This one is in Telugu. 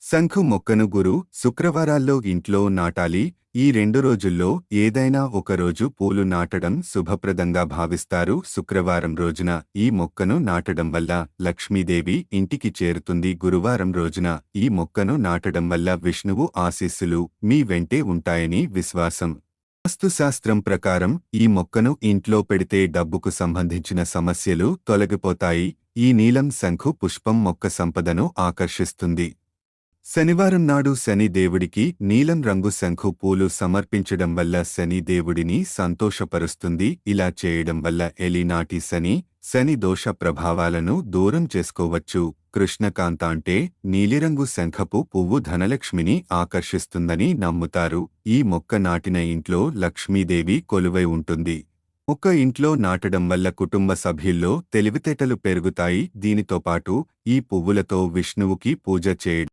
శంఖు మొక్కను గురు, శుక్రవారాల్లో ఇంట్లో నాటాలి. ఈ 2 రోజుల్లో ఏదైనా ఒక రోజు పూలు నాటడం శుభప్రదంగా భావిస్తారు. శుక్రవారం రోజున ఈ మొక్కను నాటడం వల్ల లక్ష్మీదేవి ఇంటికి చేరుతుంది. గురువారం రోజున ఈ మొక్కను నాటడం వల్ల విష్ణువు ఆశీస్సులు మీ వెంటే ఉంటాయని విశ్వాసం. వాస్తుశాస్త్రం ప్రకారం ఈ మొక్కను ఇంట్లో పెడితే డబ్బుకు సంబంధించిన సమస్యలు తొలగిపోతాయి. ఈ నీలం శంఖు పుష్పం మొక్క సంపదను ఆకర్షిస్తుంది. శనివారం నాడు శని దేవుడికి నీలం రంగు శంఖు పూలు సమర్పించడం వల్ల శని దేవుడిని సంతోషపరుస్తుంది. ఇలా చేయడం వల్ల ఎలినాటి శని దోష ప్రభావాలను దూరం చేసుకోవచ్చు. కృష్ణకాంత అంటే నీలిరంగు శంఖపు పువ్వు ధనలక్ష్మిని ఆకర్షిస్తుందని నమ్ముతారు. ఈ మొక్క నాటిన ఇంట్లో లక్ష్మీదేవి కొలువై ఉంటుంది. మొక్క ఇంట్లో నాటడం వల్ల కుటుంబ సభ్యుల్లో తెలివితేటలు పెరుగుతాయి. దీనితో పాటు ఈ పువ్వులతో విష్ణువుకి పూజ చేయడం